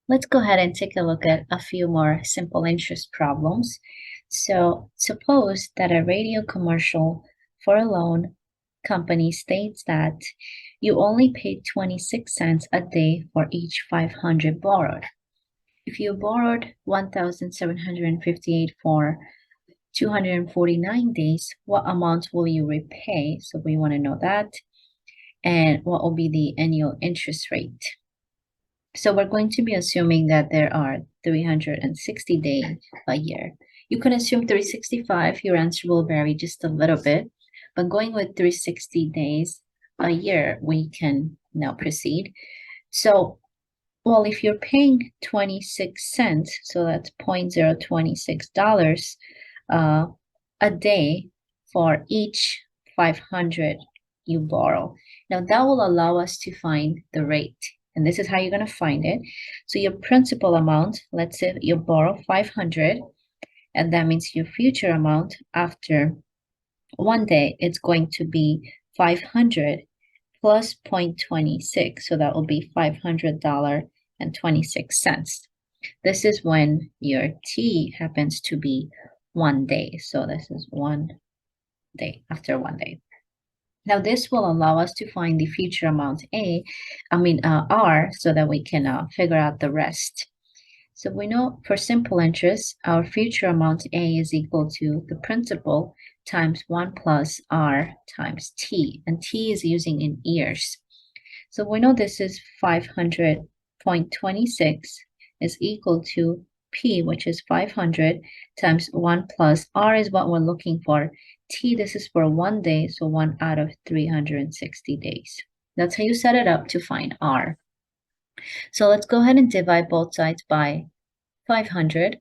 Let's go ahead and take a look at a few more simple interest problems. So suppose that a radio commercial for a loan company states that you only pay 26 cents a day for each 500 borrowed. If you borrowed 1,758 for 249 days, what amount will you repay? So we want to know that. And what will be the annual interest rate? So we're going to be assuming that there are 360 days a year. You can assume 365, your answer will vary just a little bit, but going with 360 days a year, we can now proceed. So, well, if you're paying 26 cents, so that's $0.026 a day for each 500 you borrow. Now that will allow us to find the rate. And this is how you're going to find it. So your principal amount, let's say you borrow 500, and that means your future amount after one day, it's going to be 500 plus 0.26. So that will be $500.26. This is when your T happens to be 1 day. So this is 1 day after 1 day. Now this will allow us to find the future amount R, so that we can figure out the rest. So we know for simple interest, our future amount A is equal to the principal times 1 plus R times T, and T is using in years. So we know this is 500.26 is equal to P, which is 500 times 1 plus R is what we're looking for. T, this is for 1 day, so 1 out of 360 days. That's how you set it up to find R. So let's go ahead and divide both sides by 500,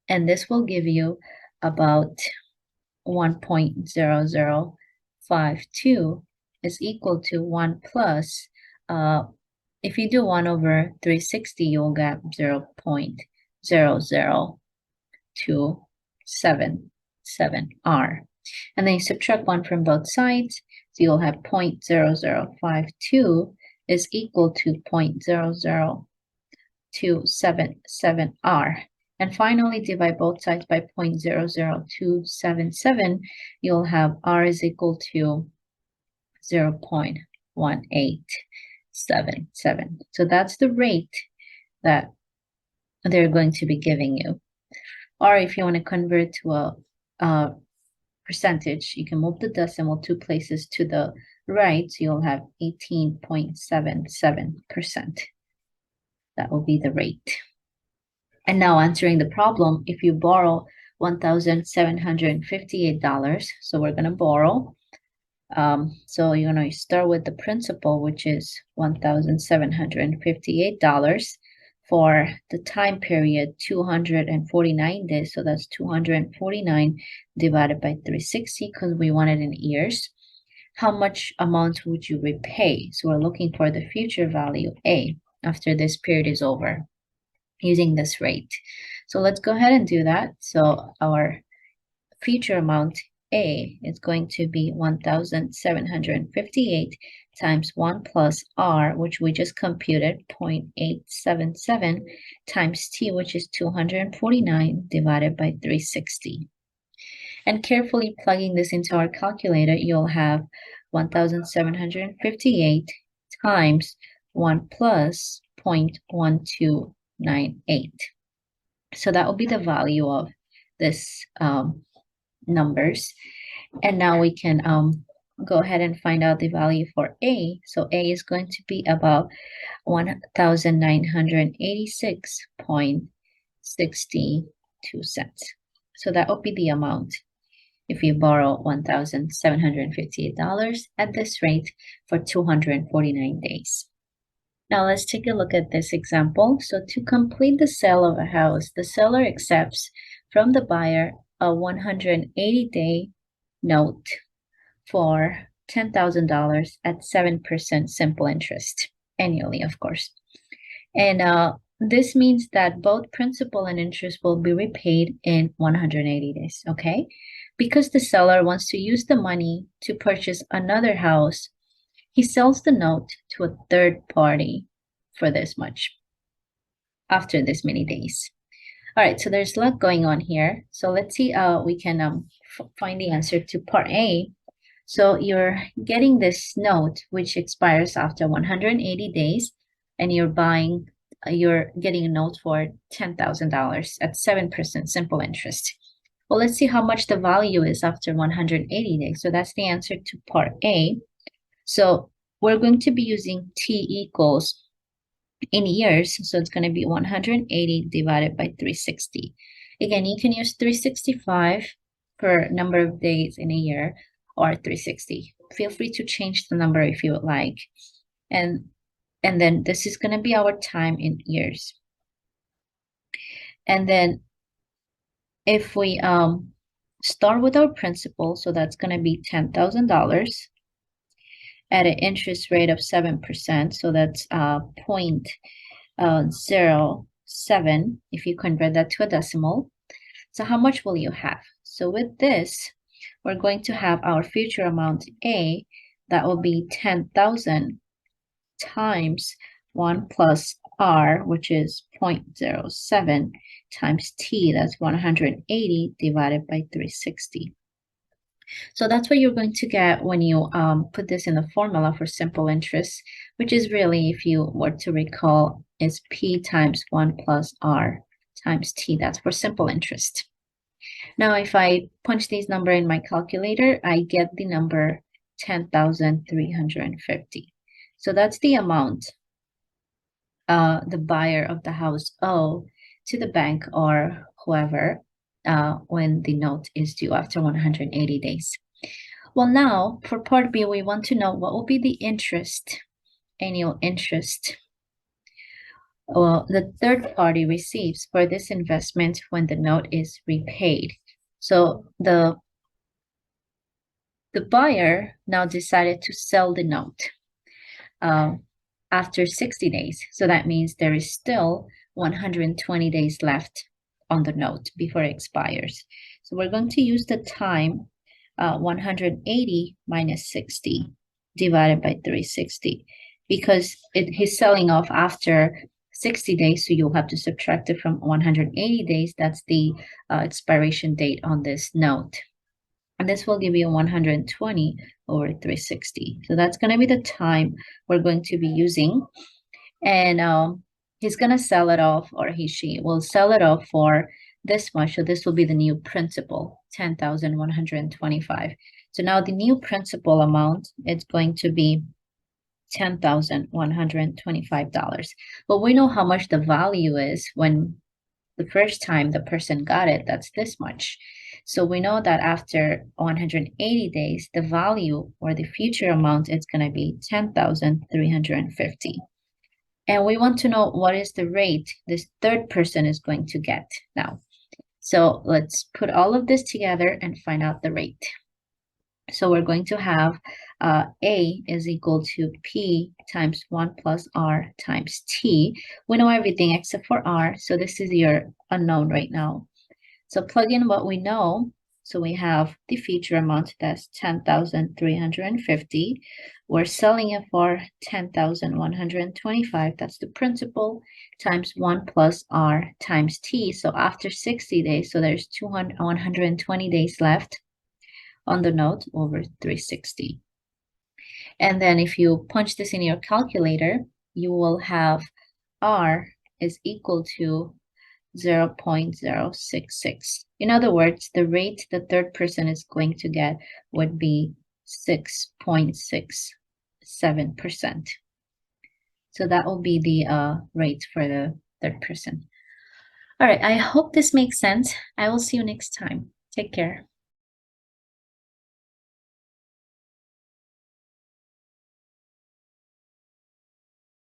and this will give you about 1.0052 is equal to 1 plus, if you do 1 over 360, you'll get 0.00277R. And then you subtract 1 from both sides, so you'll have 0.0052 is equal to 0.00277R. And finally, divide both sides by 0.00277, you'll have R is equal to 0.1877. So that's the rate that they're going to be giving you. Or if you want to convert to a percentage, you can move the decimal 2 places to the right, so you'll have 18.77%. That will be the rate. And now answering the problem, if you borrow $1,758, so we're going to borrow. So you're going to start with the principal, which is $1,758 for the time period 249 days. So that's 249 divided by 360 because we want it in years. How much amount would you repay? So we're looking for the future value A after this period is over using this rate. So let's go ahead and do that. So our future amount A is going to be 1,758 times 1 plus R, which we just computed, 0.877, times T, which is 249 divided by 360. And carefully plugging this into our calculator, you'll have 1,758 times 1 plus 0.1298. So that will be the value of this numbers. And now we can go ahead and find out the value for A. So A is going to be about 1,986.62 cents. So that will be the amount if you borrow $1,758 at this rate for 249 days. Now let's take a look at this example. So to complete the sale of a house, the seller accepts from the buyer a 180-day note for $10,000 at 7% simple interest annually, of course. And this means that both principal and interest will be repaid in 180 days, okay? Because the seller wants to use the money to purchase another house, he sells the note to a third party for this much. after this many days. All right, so there's a lot going on here. So let's see, we can find the answer to part A. So you're getting this note, which expires after 180 days, and you're getting a note for $10,000 at 7% simple interest. Well, let's see how much the value is after 180 days. So that's the answer to part A. So we're going to be using T equals in years. So it's going to be 180 divided by 360. Again, you can use 365 per number of days in a year or 360. Feel free to change the number if you would like. And then this is going to be our time in years. And then if we start with our principal, so that's going to be $10,000 at an interest rate of 7%. So that's 0.07 if you convert that to a decimal. So how much will you have? So with this, we're going to have our future amount A, that will be 10,000 times 1 plus R, which is 0.07 times T, that's 180 divided by 360. So that's what you're going to get when you put this in the formula for simple interest, which is really, if you were to recall, is P times 1 plus R times T. That's for simple interest. Now, if I punch these numbers in my calculator, I get the number 10,350. So that's the amount the buyer of the house owe to the bank or whoever when the note is due after 180 days. Well, now for part B, we want to know what will be the interest, annual interest, the third party receives for this investment when the note is repaid. So the buyer now decided to sell the note after 60 days. So that means there is still 120 days left on the note before it expires. So we're going to use the time 180 minus 60 divided by 360 because he's selling off after 60 days, so you'll have to subtract it from 180 days. That's the expiration date on this note. And this will give you 120 over 360. So that's going to be the time we're going to be using. And he's going to sell it off, or she will sell it off for this much. So this will be the new principal, 10,125. So now the new principal amount, it's going to be $10,125. But we know how much the value is when the first time the person got it, that's this much. So we know that after 180 days, the value or the future amount is going to be 10,350. And we want to know what is the rate this third person is going to get now. So let's put all of this together and find out the rate. So we're going to have A is equal to P times 1 plus R times T. We know everything except for R, so this is your unknown right now. So plug in what we know. So we have the future amount, that's 10,350. We're selling it for 10,125. That's the principal times 1 plus R times T. So after 60 days, so there's 120 days left on the note over 360. And then if you punch this in your calculator, you will have R is equal to 0.066. In other words, the rate the third person is going to get would be 6.67%. So that will be the rate for the third person. All right, I hope this makes sense. I will see you next time. Take care.